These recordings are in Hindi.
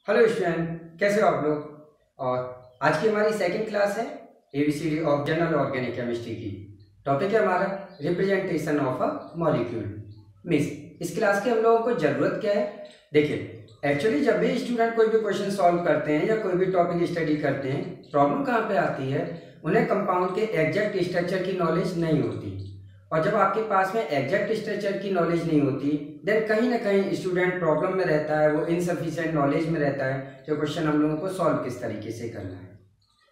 हेलो स्टूडेंट, कैसे हो आप लोग। और आज की हमारी सेकंड क्लास है A B C D of general organic chemistry की। टॉपिक है हमारा representation of a molecule. Miss इस क्लास की हम लोगों को ज़रूरत क्या है। देखिए, एक्चुअली जब भी स्टूडेंट कोई भी क्वेश्चन सॉल्व करते हैं या कोई भी टॉपिक स्टडी करते हैं, प्रॉब्लम कहाँ पे आती है, उन्हें कंपाउंड के एग्जैक्ट स्ट्रक्चर की नॉलेज नहीं होती। और जब आपके पास में एग्जैक्ट स्ट्रक्चर की नॉलेज नहीं होती, देन कहीं ना कहीं स्टूडेंट प्रॉब्लम में रहता है, वो इनसफिशिएंट नॉलेज में रहता है जो क्वेश्चन हम लोगों को सॉल्व किस तरीके से करना है।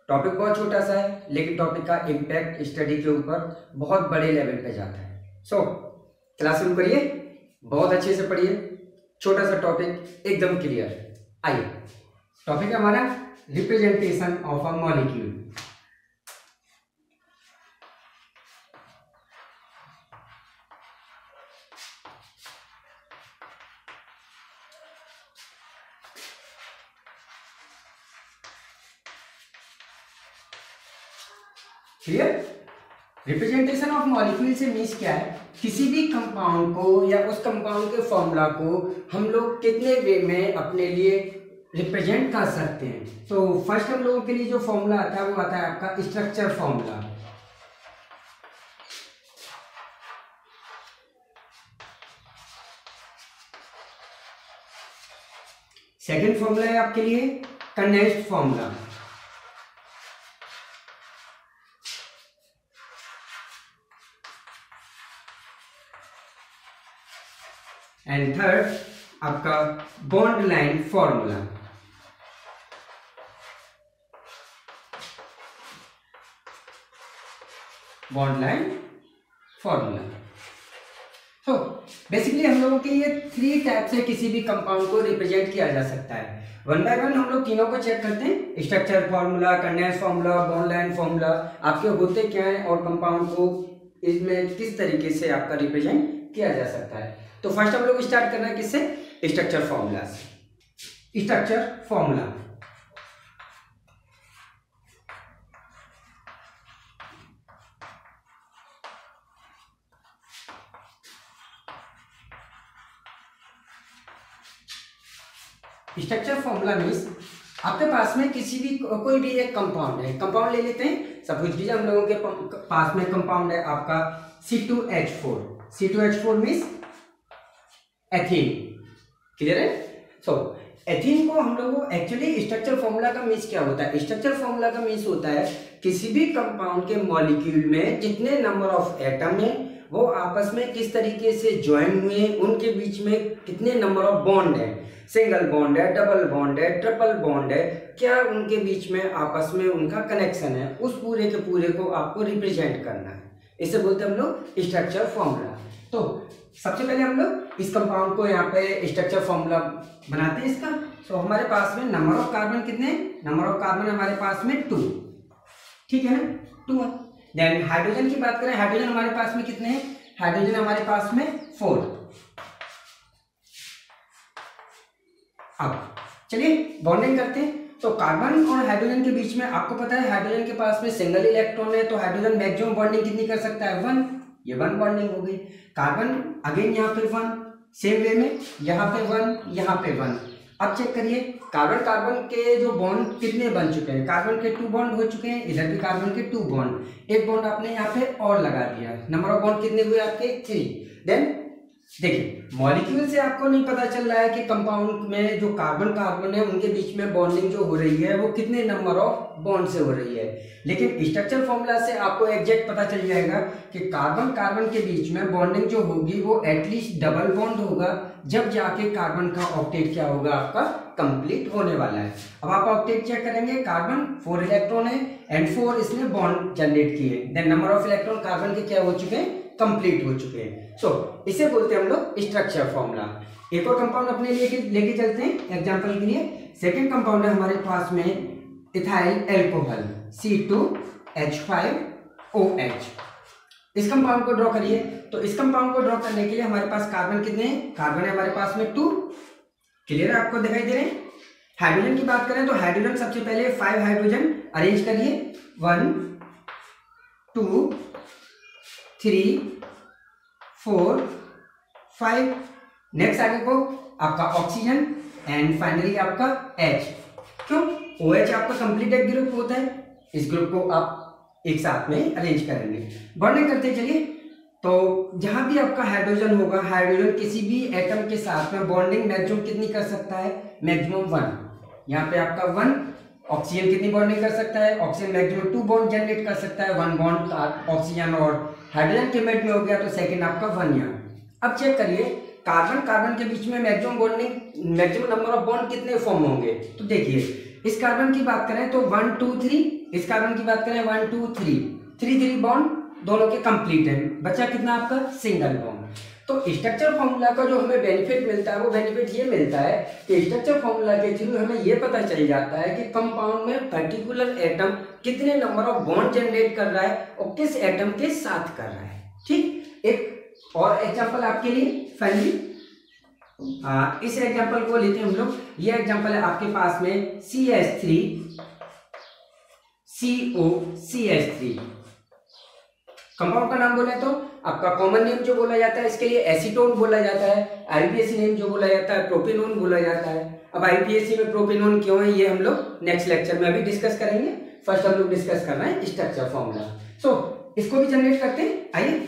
टॉपिक बहुत छोटा सा है, लेकिन टॉपिक का इम्पैक्ट स्टडी के ऊपर बहुत बड़े लेवल पे जाता है। सो क्लास शुरू करिए, बहुत अच्छे से पढ़िए। छोटा सा टॉपिक एकदम क्लियर। आइए, टॉपिक है हमारा representation of a molecule. Clear. Representation of molecule से मीन्स क्या है, किसी भी कंपाउंड को या उस कंपाउंड के फॉर्मूला को हम लोग कितने वे में अपने लिए रिप्रेजेंट कर सकते हैं। तो फर्स्ट हम लोगों के लिए जो फॉर्मूला आता है वो आता है आपका स्ट्रक्चर फॉर्मूला। सेकेंड फॉर्मूला है आपके लिए कंडेंस्ड फॉर्मूला। एंड थर्ड आपका bond line formula. Bond line formula. तो बेसिकली हम लोगों के ये थ्री टाइप से किसी भी कंपाउंड को रिप्रेजेंट किया जा सकता है। वन बाय वन हम लोग तीनों को चेक करते हैं। Structure formula, condense formula, bond line formula आपके होते क्या है और कंपाउंड को इसमें किस तरीके से आपका रिप्रेजेंट किया जा सकता है। तो फर्स्ट हम लोग स्टार्ट कर रहे हैं किससे, स्ट्रक्चर फॉर्मूला से। Structure formula structure formula means आपके पास में किसी भी कोई भी एक कंपाउंड है। कंपाउंड ले लेते हैं, सपोज कीजिए हम लोगों के पास में कंपाउंड है आपका C2H4। C2H4 means ethene. Clear है। सो एथीन को हम लोगों को एक्चुअली स्ट्रक्चर फॉर्मूला का मीन्स क्या होता है। स्ट्रक्चर फॉर्मूला का मीन्स होता है किसी भी कंपाउंड के मॉलिक्यूल में जितने नंबर ऑफ एटम है वो आपस में किस तरीके से ज्वाइन हुए, उनके बीच में कितने नंबर ऑफ बॉन्ड है, सिंगल बॉन्ड है, डबल बॉन्ड है, ट्रिपल बॉन्ड है, क्या उनके बीच में आपस में उनका कनेक्शन है, उस पूरे के पूरे को आपको रिप्रेजेंट करना है। इसे बोलते हैं हम लोग स्ट्रक्चर फॉर्मूला। तो सबसे पहले हम लोग इस कंपाउंड को यहाँ पे स्ट्रक्चर फॉर्मूला बनाते हैं इसका। तो हमारे पास में नंबर ऑफ कार्बन कितने, नंबर ऑफ कार्बन हमारे पास में 2, ठीक है ना, 2 है। देन हाइड्रोजन की बात करें, हाइड्रोजन हमारे पास में कितने हैं, हाइड्रोजन हमारे पास में 4। अब चलिए बॉन्डिंग करते हैं। तो कार्बन और हाइड्रोजन के बीच में आपको पता है हाइड्रोजन के पास में सिंगल इलेक्ट्रॉन है, तो हाइड्रोजन मैक्सिमम बॉन्डिंग कितनी कर सकता है, 1। ये 1 बॉन्डिंग हो गई। कार्बन अगेन यहाँ पे 1, सेम वे में यहाँ पे 1, यहाँ पे 1। अब चेक करिए कार्बन कार्बन के जो बॉन्ड कितने बन चुके हैं, कार्बन के 2 बॉन्ड हो चुके हैं, इधर भी कार्बन के 2 बॉन्ड, एक बॉन्ड आपने यहाँ पे और लगा दिया। नंबर ऑफ बॉन्ड कितने हुए आपके, 3। देन देखिए मॉलिक्यूल से आपको नहीं पता चल रहा है कि कंपाउंड में जो कार्बन कार्बन है उनके बीच में बॉन्डिंग जो हो रही है वो कितने नंबर ऑफ बॉन्ड से हो रही है, लेकिन स्ट्रक्चर फॉर्मूला से आपको एग्जैक्ट पता चल जाएगा कि कार्बन कार्बन के बीच में बॉन्डिंग जो होगी वो एटलीस्ट डबल बॉन्ड होगा, जब जाके कार्बन का ऑक्टेट क्या होगा आपका कंप्लीट होने वाला है। अब आप ऑक्टेट चेक करेंगे, कार्बन 4 इलेक्ट्रॉन है एंड 4 इसने बॉन्ड जनरेट किए, then number of electron carbon के क्या हो चुके हैं, कंप्लीट हो चुके हैं। सो इसे बोलते हैं हम लोग स्ट्रक्चर फॉर्मूला। एक और कंपाउंड अपने लेके चलते हैं एग्जांपल के लिए। सेकंड कंपाउंड है हमारे पास में इथाइल अल्कोहल C2H5OH। इस कंपाउंड को ड्रॉ करिए। तो इस कंपाउंड को ड्रॉ करने के लिए हमारे पास कार्बन कितने हैं, कार्बन है हमारे पास में 2। क्लियर है, आपको दिखाई दे रहे हैं। हाइड्रोजन की बात करें तो हाइड्रोजन सबसे पहले 5 हाइड्रोजन अरेंज करिए, 1 2 3 4 5। नेक्स्ट आगे को आपका ऑक्सीजन एंड फाइनली आपका H। क्यों? OH आपका कंप्लीट एक ग्रुप होता है, इस ग्रुप को आप एक साथ में अरेंज करेंगे। बॉन्डिंग करते चलिए। तो जहां भी आपका हाइड्रोजन होगा, हाइड्रोजन किसी भी एटम के साथ में बॉन्डिंग मैक्सिमम कितनी कर सकता है? मैक्सिमम 1। यहाँ पे आपका 1। ऑक्सीजन कितनी बॉन्डिंग कर सकता है? ऑक्सीजन मैक्सिमम 2 बॉन्ड जनरेट कर सकता है, 1 बॉन्ड ऑक्सीजन और हाइड्रोजन के मेट में हो गया तो सेकंड आपका 1 यहाँ। अब चेक करिए कार्बन कार्बन के बीच में maximum bonding, maximum number of bond कितने फॉर्म होंगे? तो देखिए इस कार्बन की बात करें तो 1 2 3, इस कार्बन की बात करें 1 2 3, 3 बॉन्ड दोनों के कंप्लीट है, बचा कितना आपका? Single bond. तो स्ट्रक्चर फॉर्मूला का जो हमें बेनिफिट मिलता है वो बेनिफिट ये मिलता है कि स्ट्रक्चर फॉर्मूला के थ्रू हमें ये पता चल जाता है कि कंपाउंड में पर्टिकुलर एटम कितने नंबर ऑफ बॉन्ड जनरेट कर रहा है और किस एटम के साथ कर रहा है। ठीक, एक और एग्जांपल आपके लिए फाइनली इस एग्जांपल को लेते हैं हम लोग। ये एग्जांपल है आपके पास में CH3 CO CH3। कंपाउंड का नाम बोले तो आपका कॉमन नेम जो बोला जाता है इसके लिए एसीटोन बोला जाता है, आईपीएसी नेम जो बोला जाता है प्रोपेनोन बोला जाता है। अब आईपीएसी में प्रोपेनोन क्यों है ये हम लोग नेक्स्ट लेक्चर में अभी डिस्कस करेंगे। फर्स्ट हम लोग डिस्कस कर रहे हैं स्ट्रक्चर फॉर्मूला। सो इसको भी जनरेट करते हैं। आइए,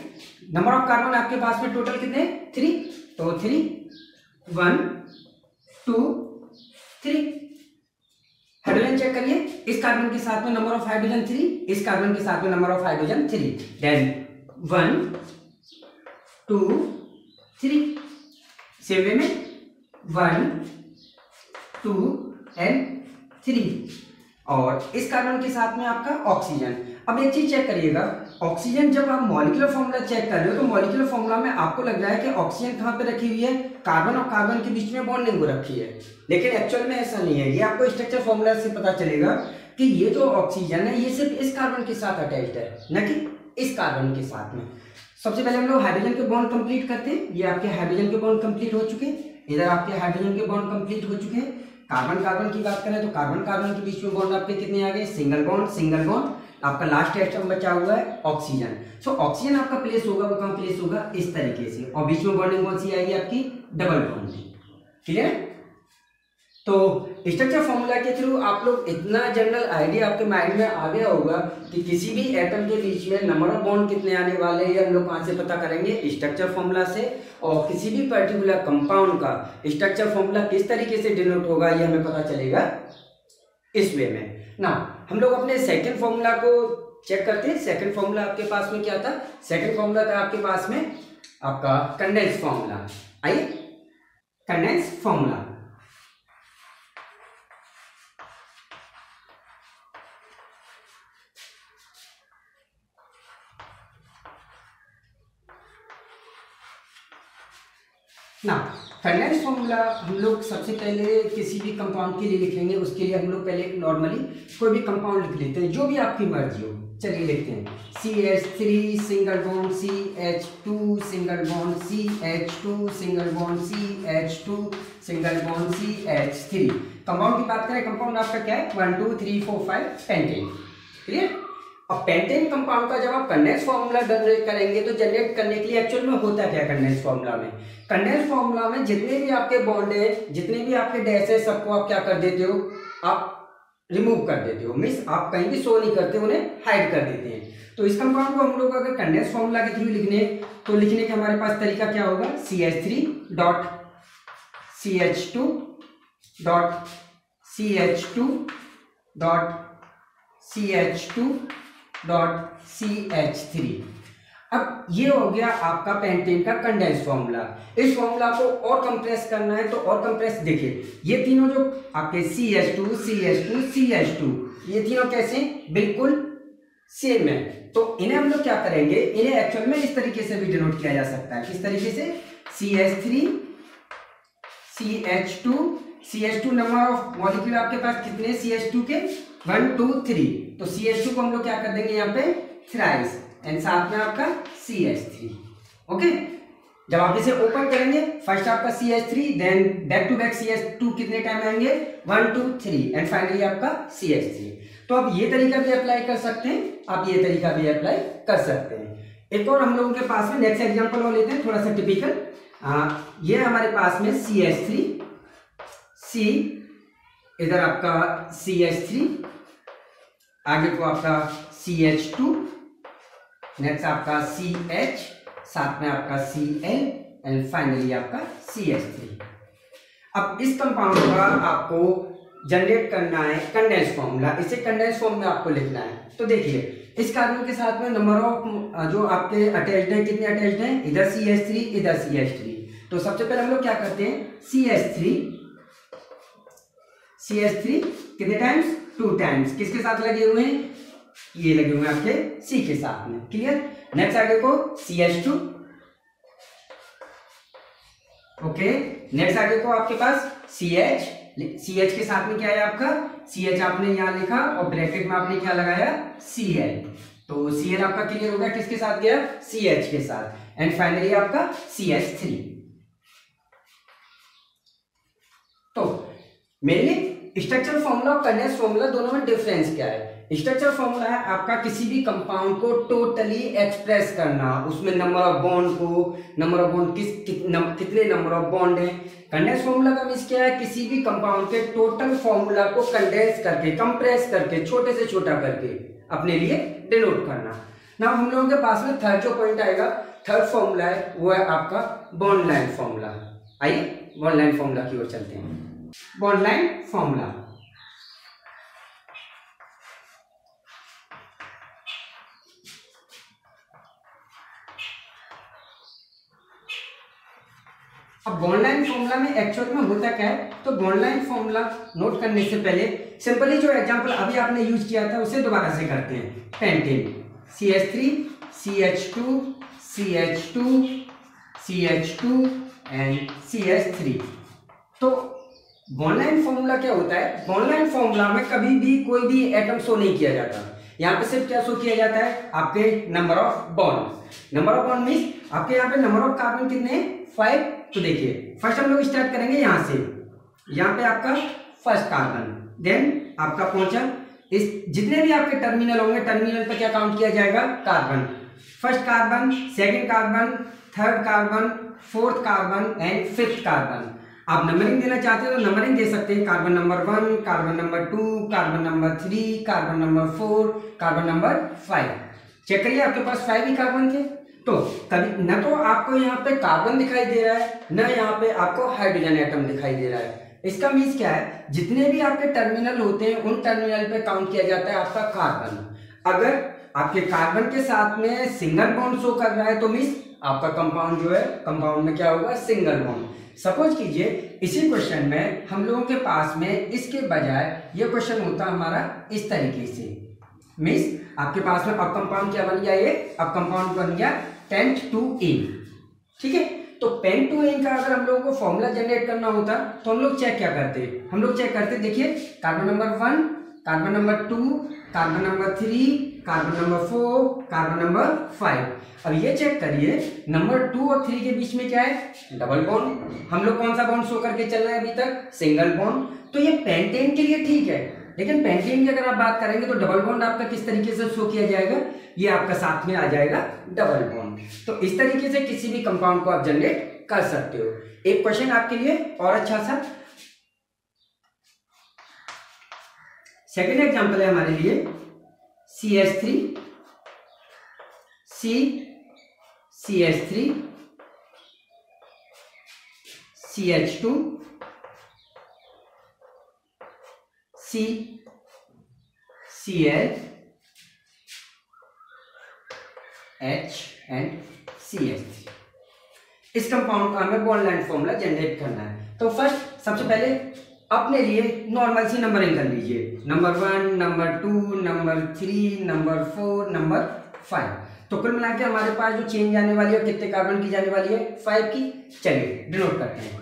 नंबर ऑफ कार्बन आपके पास में टोटल कितने? 3। तो 3 1 2 3। हाइड्रोजन चेक करिए, इस कार्बन के साथ में नंबर ऑफ हाइड्रोजन 3, इस कार्बन के साथ में number of hydrogen 3। Then 1 2 3। Same way में 1 2 एंड 3। और इस कार्बन के साथ में आपका ऑक्सीजन। अब एक चीज चेक करिएगा, ऑक्सीजन जब आप मॉलिक्यूलर फॉर्मूला चेक कर रहे हो तो मॉलिक्यूलर फॉर्मूला में आपको लग रहा है कि ऑक्सीजन कहाँ पे रखी हुई है? कार्बन और कार्बन के बीच में बॉन्डिंग को रखी है, लेकिन एक्चुअल में ऐसा नहीं है। ये आपको स्ट्रक्चर फॉर्मूला से पता चलेगा कि ये जो ऑक्सीजन है ये सिर्फ इस कार्बन के साथ अटैच्ड है, न कि इस कार्बन के साथ में। सबसे पहले हम लोग हाइड्रोजन के बॉन्ड कंप्लीट करते हैं। ये आपके हाइड्रोजन के बॉन्ड कंप्लीट हो चुके हैं, इधर आपके हाइड्रोजन के बॉन्ड कंप्लीट हो चुके हैं। कार्बन कार्बन की बात करें तो कार्बन कार्बन के बीच में बॉन्ड आपके कितने आ गए? Single bond single bond. आपका लास्ट एटम बचा हुआ है ऑक्सीजन। सो ऑक्सीजन आपका प्लेस होगा, वो कहाँ प्लेस होगा? इस तरीके से, और बीच में बॉन्डिंग कौन सी आएगी आपकी? Double bonding. क्लियर? तो स्ट्रक्चर फॉर्मूला के थ्रू आप लोग इतना जनरल आइडिया आपके माइंड में आ गया होगा कि किसी भी एटम के बीच में नंबर ऑफ बॉन्ड कितने आने वाले हैं ये हम लोग कहाँ से पता करेंगे? स्ट्रक्चर फॉर्मूला से। और किसी भी पर्टिकुलर कंपाउंड का स्ट्रक्चर फॉर्मूला किस तरीके से डिनोट होगा ये हमें पता चलेगा इस वे में ना। हम लोग अपने सेकंड फॉर्मूला को चेक करते हैं। सेकंड फॉर्मूला आपके पास में क्या था? सेकंड फॉर्मूला था आपके पास में आपका कंडेंस फॉर्मूला। आइए, कंडेंस फॉर्मूला। ना कंडेंस फॉर्मूला हम लोग सबसे पहले किसी भी कंपाउंड के लिए लिखेंगे, उसके लिए हम लोग पहले नॉर्मली कोई भी कंपाउंड लिख लेते हैं जो भी आपकी मर्जी हो। चलिए लिखते हैं CH3 single bond CH2 single bond CH2 single bond CH2 single bond CH3। Compound की बात करें, कंपाउंड आपका क्या है? 1 2 3 4 5 पेंटेन। क्लियर? अब पेंटेन कंपाउंड का जब आप कंडेंस फॉर्मूला जनरेट करेंगे तो जनरेट करने के लिए एक्चुअल में होता क्या कंडेंस फॉर्मूला में? कंडेंस फॉर्मूला में जितने भी आपके बॉन्ड है, जितने भी आपके डैश है, सबको आप क्या कर देते हो? आप रिमूव कर देते हो। मीन्स आप कहीं भी शो नहीं करते, उन्हें हाइड कर देते हैं। तो इस कंपाउंड को हम लोग अगर कंडेंस फॉर्मूला के थ्रू लिखने तो लिखने का हमारे पास तरीका क्या होगा? CH3 dot CH2 dot CH2 dot CH2 dot CH3। अब ये हो गया आपका पेंटेन का कंडेंस फॉर्मूला। इस फॉर्मूला को और कंप्रेस करना है तो और कंप्रेस, देखिए ये तीनों जो आपके CH2 CH2 CH2 ये तीनों कैसे? बिल्कुल सेम है। तो इन्हें हम लोग क्या करेंगे? इन्हें एक्चुअल में इस तरीके से भी डिनोट किया जा सकता है। किस तरीके से? CH3 CH2 number of molecule आपके पास कितने CH2 के? 1 2 3। तो CH2 को हम लोग क्या कर देंगे यहाँ पे? थ्राइस, एंड साथ में आपका CH3। ओके, जब आप इसे ओपन करेंगे फर्स्ट आपका CH3, then back to back CH2 कितने टाइम आएंगे? 1 2 3 एंड फाइनली आपका CH3। तो आप ये तरीका भी अप्लाई कर सकते हैं, आप ये तरीका भी अप्लाई कर सकते हैं। एक और हम लोगों के पास में नेक्स्ट एग्जांपल और लेते हैं, थोड़ा सा टिपिकल। ये हमारे पास में CH3 C, इधर आपका CH3, आगे को आपका CH2, नेक्स्ट आपका CH, साथ में आपका Cl एंड फाइनली आपका CH3। अब इस कंपाउंड का आपको जनरेट करना है कंडेंस फॉर्मूला, इसे कंडेंस फॉर्म में आपको लिखना है। तो देखिए इस कार्बन के साथ में नंबर ऑफ जो आपके अटैच्ड है, कितने अटैच्ड हैं, इधर CH3 इधर CH3। तो सबसे पहले हम लोग क्या करते हैं, CH3 कितने टाइम्स, 2 टाइम्स, किसके साथ लगे हुए हैं, ये लगे हुए हैं आपके C के साथ में, क्लियर। नेक्स्ट आगे को CH2, ओके। नेक्स्ट आगे को आपके पास CH के साथ में क्या है आपका CH, आपने यहां लिखा और ब्रैकेट में आपने क्या लगाया Cl, तो Cl आपका क्लियर होगा, किसके साथ गया, CH के साथ, एंड फाइनली आपका CH3। तो मेनली स्ट्रक्चर फॉर्मूला और कंडेंस फॉर्मूला दोनों में डिफरेंस क्या है। स्ट्रक्चर फॉर्मूला है आपका किसी भी कंपाउंड को टोटली एक्सप्रेस करना, उसमें नंबर ऑफ बॉन्ड को, नंबर ऑफ बॉन्ड कितने नंबर ऑफ बॉन्ड है। कंडेंस फॉर्मूला का मीन्स क्या है, किसी भी कंपाउंड के टोटल फॉर्मूला को कंडेंस करके, कंप्रेस करके, छोटे से छोटा करके अपने लिए डिनोट करना। ना हम लोगों के पास में थर्ड जो पॉइंट आएगा, थर्ड फॉर्मूला है वो है आपका बॉन्ड लाइन फॉर्मूला। आइए बॉन्ड लाइन फॉर्मूला की ओर चलते हैं। बॉन्ड लाइन फॉर्मूला, अब बॉन्ड लाइन फॉर्मूला में एक्चुअल में होता क्या है, तो बॉन्ड लाइन फॉर्मूला नोट करने से पहले सिंपली जो एग्जांपल अभी आपने यूज किया था उसे दोबारा से करते हैं। Pentane CH3 CH2 CH2 CH2 and CH3। तो बॉन्ड लाइन फॉर्मूला क्या होता है, बॉन्ड लाइन फॉर्मूला में कभी भी कोई भी एटम शो नहीं किया जाता, यहाँ पे सिर्फ क्या शो किया जाता है, आपके number of bond. Number of bond means आपके यहाँ पे नंबर ऑफ कार्बन कितने हैं, 5। तो देखिए फर्स्ट हम लोग स्टार्ट करेंगे यहाँ से, यहाँ पे आपका फर्स्ट कार्बन, देन आपका पहुंचा इस जितने भी आपके टर्मिनल होंगे, टर्मिनल पे क्या काउंट किया जाएगा, carbon. First carbon, second carbon, third carbon, fourth carbon and fifth carbon. आप नंबरिंग देना चाहते हो तो नंबरिंग दे सकते हैं, carbon number 1, carbon number 2, carbon number 3, carbon number 4, carbon number 5। Check करिए आपके पास 5 ही कार्बन थे। तो कभी न तो आपको यहाँ पे कार्बन दिखाई दे रहा है, न यहाँ पे आपको हाइड्रोजन एटम दिखाई दे रहा है। इसका मीन्स क्या है, जितने भी आपके टर्मिनल होते हैं उन टर्मिनल पे काउंट किया जाता है आपका कार्बन। अगर आपके कार्बन के साथ में सिंगल बॉन्ड शो कर रहा है तो मीन्स आपका कंपाउंड जो है, कंपाउंड में क्या होगा, सिंगल बॉन्ड। सपोज कीजिए इसी क्वेश्चन में हम लोगों के पास में इसके बजाय ये क्वेश्चन होता हमारा इस तरीके से, मीन्स आपके पास में अब कंपाउंड क्या बन गया, ये अब कंपाउंड बन गया पेंट-2-ene, ठीक है। तो पेंट-2-ene का अगर हम लोगों को फॉर्मूला जनरेट करना होता तो हम लोग चेक क्या करते, हम लोग चेक करते, देखिए carbon number 1, carbon number 2, carbon number 3, carbon number 4, carbon number 5। अब ये चेक करिए नंबर 2 और 3 के बीच में क्या है, डबल बॉन्ड। हम लोग कौन सा बॉन्ड शो करके चल रहे हैं अभी तक, सिंगल बॉन्ड। तो ये पेंटेन के लिए ठीक है, लेकिन पेंटेन की अगर आप बात करेंगे तो डबल बॉन्ड आपका किस तरीके से शो किया जाएगा, ये आपका साथ में आ जाएगा डबल बॉन्ड। तो इस तरीके से किसी भी कंपाउंड को आप जनरेट कर सकते हो। एक क्वेश्चन आपके लिए और अच्छा सा, सेकेंड एग्जांपल है हमारे लिए CH3 CH3 CH2 CL H and CH3। इस कंपाउंड का हमें बॉन्ड लाइन फॉर्मूला जनरेट करना है। तो फर्स्ट सबसे पहले अपने लिए नॉर्मल सी नंबरिंग कर लीजिए, number 1, number 2, number 3, number 4, number 5। तो कुल मिला के हमारे पास जो चेंज आने वाली है कितने कार्बन की जाने वाली है, 5 की। चलिए डिनोट करते हैं,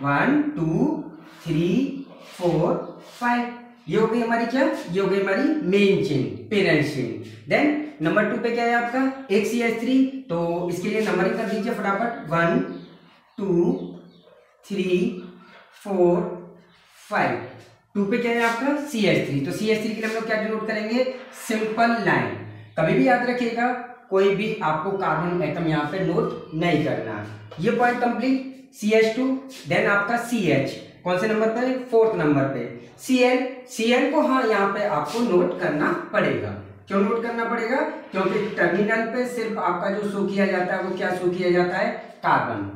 1 2 3 4 5। ये हो गई हमारी क्या, ये हो गई हमारी main chain, parent chain. Then number 2 पे क्या है आपका, एक CH3, तो इसके लिए नंबरिंग कर दीजिए फटाफट, 1 2 3 4 5। 2 पे क्या है आपका CH3, तो CH3 के लिए हम लोग क्या डिनोट करेंगे, सिंपल लाइन। कभी भी याद रखिएगा कोई भी आपको कार्बन एटम यहाँ पे नोट नहीं करना। ये पॉइंट कंप्लीट। CH2, देन आपका CH, कौन से नंबर पे? 4th नंबर पे। Cl को हाँ यहाँ पे आपको नोट करना पड़ेगा। क्यों नोट करना पड़ेगा? क्योंकि टर्मिनल पे सिर्फ आपका जो शो किया जाता है वो क्या शो किया जाता है? कार्बन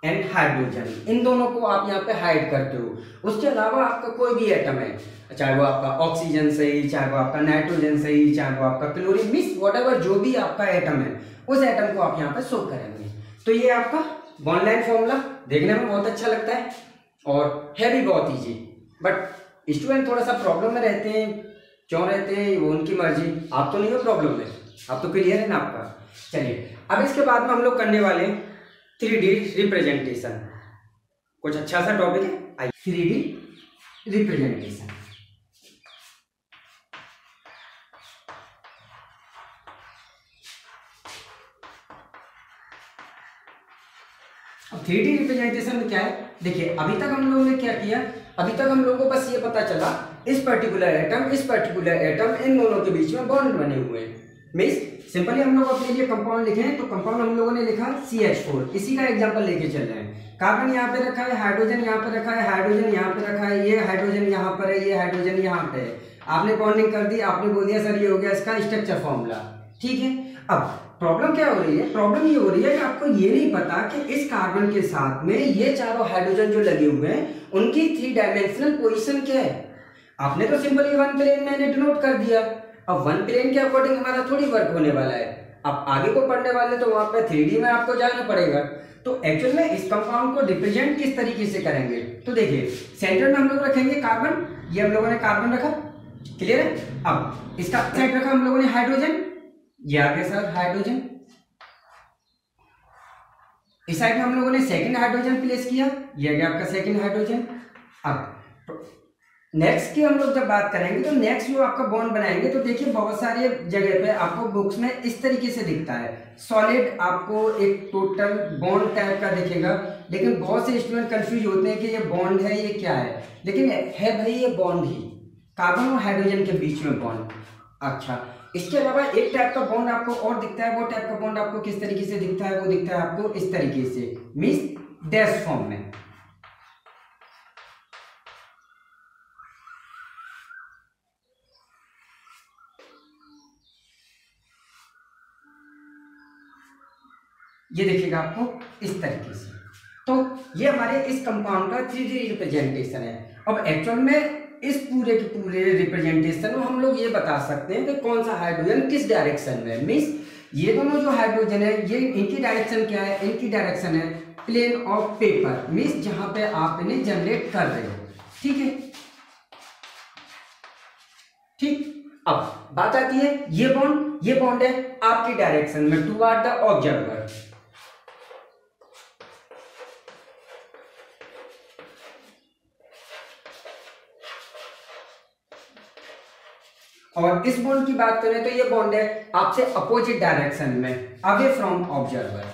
एंड हाइड्रोजन, इन दोनों को आप यहाँ पे हाइड करते हो। उसके अलावा आपका कोई भी एटम है, चाहे वो आपका ऑक्सीजन सही, चाहे वो आपका नाइट्रोजन सही, चाहे वो आपका क्लोरीन, मिस व्हाटएवर जो भी आपका एटम है, उस एटम को आप यहाँ पे शो करेंगे। तो ये आपका वन लाइन फॉर्मूला देखने में बहुत अच्छा लगता है और है भी बहुत ईजी, बट स्टूडेंट थोड़ा सा प्रॉब्लम में रहते हैं। क्यों रहते हैं? वो उनकी मर्जी। आप तो नहीं हो प्रॉब्लम में, आप तो क्लियर है ना आपका। चलिए अब इसके बाद में हम लोग करने वाले 3D रिप्रेजेंटेशन। कुछ अच्छा सा टॉपिक है, आइए 3D रिप्रेजेंटेशन। अब 3D रिप्रेजेंटेशन में क्या है? देखिए अभी तक हम लोगों ने क्या किया, अभी तक हम लोगों को बस ये पता चला इस पर्टिकुलर एटम इन दोनों के बीच में बॉन्ड बने हुए हैं। मींस सिंपली हम लोग अपने लिए कंपाउंड लिखे हैं, तो कंपाउंड हम लोगों ने लिखा CH4, इसी का एग्जांपल लेके चल रहे हैं। कार्बन यहाँ पे रखा है, हाइड्रोजन यहाँ पे रखा है, हाइड्रोजन यहाँ पे रखा है, ये हाइड्रोजन यहाँ पर है, ये हाइड्रोजन यहाँ पे है। आपने बॉन्डिंग कर दी, आपने बोल दिया सर ये हो गया इसका स्ट्रक्चर फॉर्मूला, ठीक है। अब प्रॉब्लम क्या हो रही है? प्रॉब्लम ये हो रही है कि आपको ये नहीं पता कि इस कार्बन के साथ में ये चारों हाइड्रोजन जो लगे हुए हैं उनकी 3 डायमेंशनल पोजीशन क्या है। आपने तो सिंपली वन प्लेन में डिनोट कर दिया। अब वन प्लेन के अकॉर्डिंग हमारा थोड़ी वर्क होने वाला है। अब आगे को पढ़ने वाले तो वहां पे 3D में आपको जाना पड़ेगा। तो एक्चुअल में इस कंपाउंड को रिप्रेजेंट किस तरीके से करेंगे? तो देखिए सेंटर में हम लोग रखेंगे कार्बन, ये हम लोगों ने कार्बन रखा, क्लियर है। अब इसका साइड रखा हम लोगों ने हाइड्रोजन, ये आगे सर हाइड्रोजन, इस साइड में हम लोगों ने सेकंड हाइड्रोजन प्लेस किया, ये आ गया आपका सेकंड हाइड्रोजन। अब नेक्स्ट की हम लोग जब बात करेंगे तो नेक्स्ट जो आपका बॉन्ड बनाएंगे तो देखिए बहुत सारे जगह पे आपको बुक्स में इस तरीके से दिखता है, सॉलिड आपको एक टोटल बॉन्ड टाइप का दिखेगा, लेकिन बहुत से स्टूडेंट कंफ्यूज होते हैं कि ये बॉन्ड है ये क्या है, लेकिन है भाई ये बॉन्ड ही, कार्बन और हाइड्रोजन के बीच में बॉन्ड। अच्छा इसके अलावा एक टाइप का बॉन्ड आपको और दिखता है, वो टाइप का बॉन्ड आपको किस तरीके से दिखता है? वो दिखता है आपको इस तरीके से, मींस डैश फॉर्म में। ये देखिएगा आपको इस तरीके से। तो ये हमारे इस कंपाउंड का 3D रिप्रेजेंटेशन है। अब एक्चुअल में इस पूरे के पूरे रिप्रेजेंटेशन में हम लोग ये बता सकते हैं कि कौन सा हाइड्रोजन किस डायरेक्शन में, मींस ये दोनों जो हाइड्रोजन है ये इनकी डायरेक्शन क्या है? इनकी डायरेक्शन है प्लेन ऑफ पेपर, मींस जहां पे आप इन्हें जनरेट कर रहे हो, ठीक है। ठीक, अब बात आती है ये बॉन्ड है आपकी डायरेक्शन में टुवर्ड द ऑब्जर्वर। और इस बॉन्ड की बात करें तो ये बॉन्ड है आपसे अपोजिट डायरेक्शन में, अवे फ्रॉम ऑब्जर्वर।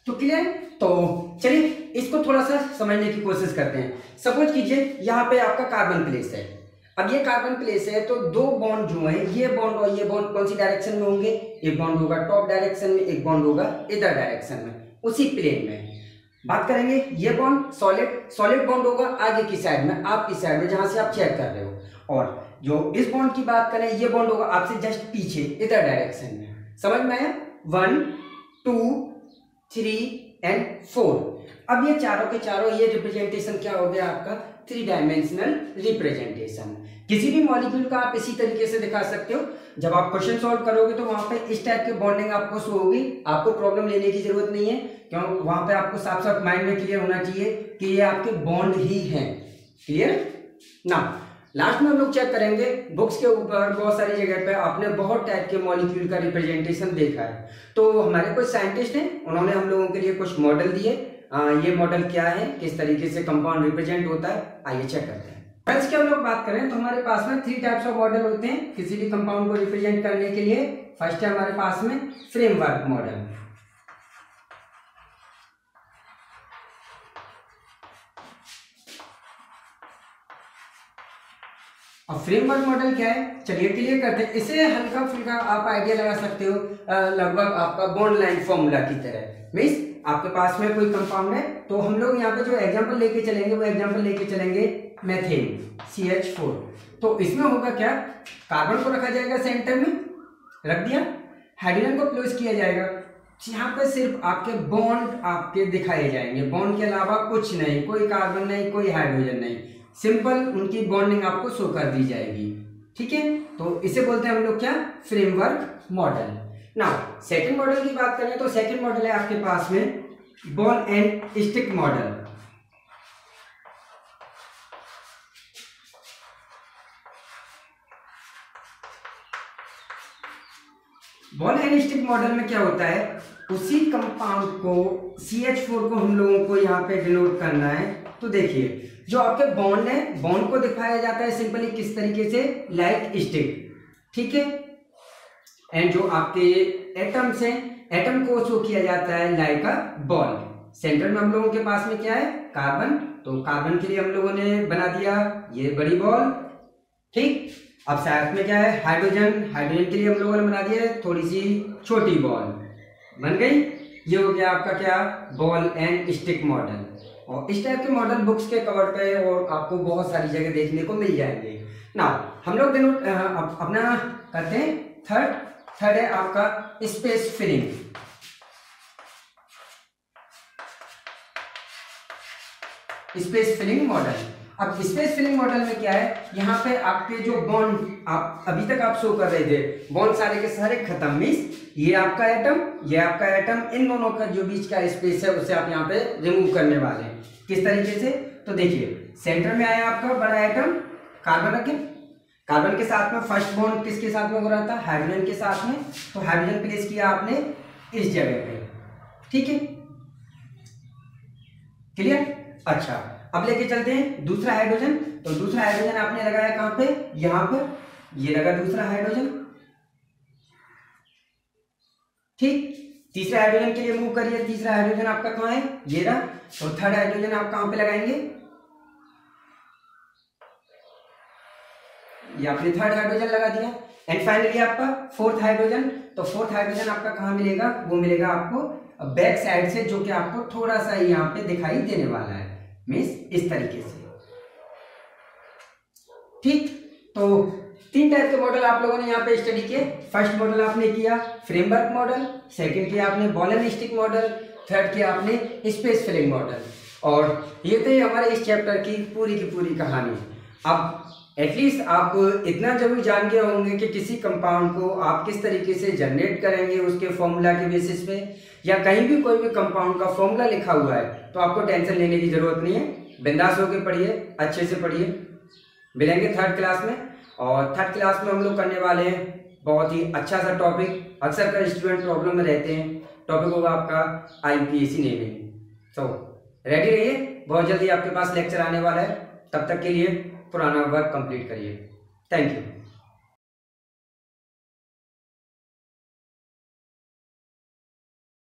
तो क्लियर? तो चलिए इसको थोड़ा सा समझने की कोशिश करते हैं। सपोज कीजिए यहाँ पे आपका कार्बन प्लेस है। अब ये कार्बन प्लेस है तो दो बॉन्ड जो है ये बॉन्ड और ये बॉन्ड कौन सी डायरेक्शन में होंगे? एक बॉन्ड होगा टॉप डायरेक्शन में, एक बॉन्ड होगा इधर डायरेक्शन में, उसी प्लेन में। बात करेंगे ये बॉन्ड सॉलिड बॉन्ड होगा आगे की साइड में, आपकी साइड में जहां से आप चेक कर रहे हो। और जो इस बॉन्ड की बात करें ये बॉन्ड होगा आपसे जस्ट पीछे इधर डायरेक्शन में। समझ में आया? 1 2 3 एंड 4। अब ये चारों के चारों ये रिप्रेजेंटेशन क्या हो गया आपका? 3 डायमेंशनल रिप्रेजेंटेशन। किसी भी मॉलिक्यूल का आप इसी तरीके से दिखा सकते हो। जब आप क्वेश्चन सॉल्व करोगे तो वहां पे इस टाइप की बॉन्डिंग आपको शो होगी, आपको प्रॉब्लम लेने की जरूरत नहीं है, क्यों? वहां पे आपको साफ साफ माइंड में क्लियर होना चाहिए कि ये आपके बॉन्ड ही हैं। क्लियर ना? लास्ट में हम लोग चेक करेंगे बुक्स के ऊपर बहुत सारी जगह पे आपने बहुत टाइप के मॉलिक्यूल का रिप्रेजेंटेशन देखा है। तो हमारे कुछ साइंटिस्ट हैं, उन्होंने हम लोगों के लिए कुछ मॉडल दिए। ये मॉडल क्या है, किस तरीके से कंपाउंड रिप्रेजेंट होता है, आइए चेक करते हैं। फ्रेंड्स की हम लोग बात करें तो हमारे पास में 3 टाइप्स ऑफ मॉडल होते हैं किसी भी कंपाउंड को रिप्रेजेंट करने के लिए। फर्स्ट है हमारे पास में फ्रेमवर्क मॉडल। अब फ्रेमवर्क मॉडल क्या है, चलिए क्लियर करते हैं। इसे हल्का फुल्का आप आइडिया लगा सकते हो, लगभग आपका बॉन्ड लाइन फॉर्मूला की तरह। मीन्स आपके पास में कोई कंपाउंड है, तो हम लोग यहाँ पे जो एग्जांपल लेके चलेंगे वो एग्जांपल लेके चलेंगे मेथेन CH4। तो इसमें होगा क्या, कार्बन को रखा जाएगा सेंटर में, रख दिया, हाइड्रोजन को क्लोज किया जाएगा। यहाँ पे सिर्फ आपके बॉन्ड आपके दिखाए जाएंगे, बॉन्ड के अलावा कुछ नहीं, कोई कार्बन नहीं, कोई हाइड्रोजन नहीं, सिंपल उनकी बॉन्डिंग आपको शो कर दी जाएगी। ठीक है, तो इसे बोलते हैं हम लोग क्या, framework model. Now second model की बात करें तो सेकंड मॉडल है आपके पास में ball and stick model. Ball and stick model में क्या होता है, उसी कंपाउंड को CH4 को हम लोगों को यहाँ पे डिनोट करना है। तो देखिए जो आपके बॉन्ड है, बॉन्ड को दिखाया जाता है सिंपली किस तरीके से, लाइक स्टिक। ठीक है, एंड जो आपके एटम्स हैं, एटम को शो किया जाता है लाइक अ बॉल। सेंटर में हम लोगों के पास में क्या है, कार्बन, तो कार्बन के लिए हम लोगों ने बना दिया ये बड़ी बॉल। ठीक, अब साथ में क्या है, हाइड्रोजन, हाइड्रोजन के लिए हम लोगों ने बना दिया थोड़ी सी छोटी बॉल, बन गई। ये हो गया आपका क्या, बॉल एंड स्टिक मॉडल। और इस टाइप के मॉडल बुक्स के कवर पे और आपको बहुत सारी जगह देखने को मिल जाएंगे। ना हम लोग अपना करते हैं थर्ड है आपका space filling. Space filling model. अब स्पेस फिलिंग मॉडल में क्या है, यहाँ पे आपके जो बॉन्ड आप अभी तक आप शो कर रहे थे, बॉन्ड सारे के सारे खत्म। मीन्स ये आपका एटम, ये आपका एटम, इन दोनों का जो बीच का स्पेस है उसे आप यहाँ पे रिमूव करने वाले हैं। किस तरीके से, तो देखिए सेंटर में आया आपका बड़ा एटम, कार्बन रखें, कार्बन के साथ में फर्स्ट बॉन्ड किसके साथ में हो रहा था, हाइड्रोजन के साथ में, तो हाइड्रोजन प्लेस किया आपने इस जगह पे। ठीक है, क्लियर। अच्छा, अब लेके चलते हैं दूसरा हाइड्रोजन। तो दूसरा हाइड्रोजन आपने लगाया कहां पे, यहां पर, ये लगा दूसरा हाइड्रोजन। ठीक, तीसरा हाइड्रोजन के लिए मूव करिए, तीसरा हाइड्रोजन आपका कहां है, ये रहा। तो थर्ड हाइड्रोजन आप कहां पे लगाएंगे, ये आपने थर्ड हाइड्रोजन लगा दिया। एंड फाइनली आपका फोर्थ हाइड्रोजन। तो फोर्थ हाइड्रोजन आपका कहां मिलेगा, वो मिलेगा आपको बैक साइड से, जो कि आपको थोड़ा सा यहाँ पे दिखाई देने वाला है, मीन्स इस तरीके से। ठीक, तो 3 टाइप के मॉडल आप लोगों ने यहाँ पे स्टडी किए। फर्स्ट मॉडल आपने किया फ्रेमवर्क मॉडल, सेकंड किया आपने ball and stick model, third किया आपने स्पेस फिलिंग मॉडल। और ये थे हमारे इस चैप्टर की पूरी कहानी। अब एटलीस्ट आप इतना जरूर जान गए होंगे कि किसी कंपाउंड को आप किस तरीके से जनरेट करेंगे उसके फॉर्मूला के बेसिस पे, या कहीं भी कोई भी कंपाउंड का फॉर्मूला लिखा हुआ है तो आपको टेंशन लेने की जरूरत नहीं है। बिंदास होकर पढ़िए, अच्छे से पढ़िए। मिलेंगे थर्ड क्लास में, और थर्ड क्लास में हम लोग करने वाले हैं बहुत ही अच्छा सा टॉपिक। अक्सर कर स्टूडेंट प्रॉब्लम में रहते हैं, टॉपिक होगा आपका IUPAC नेमिंग। तो रेडी रहिए, बहुत जल्दी आपके पास लेक्चर आने वाला है। तब तक के लिए पुराना वर्क कंप्लीट करिए। Thank you.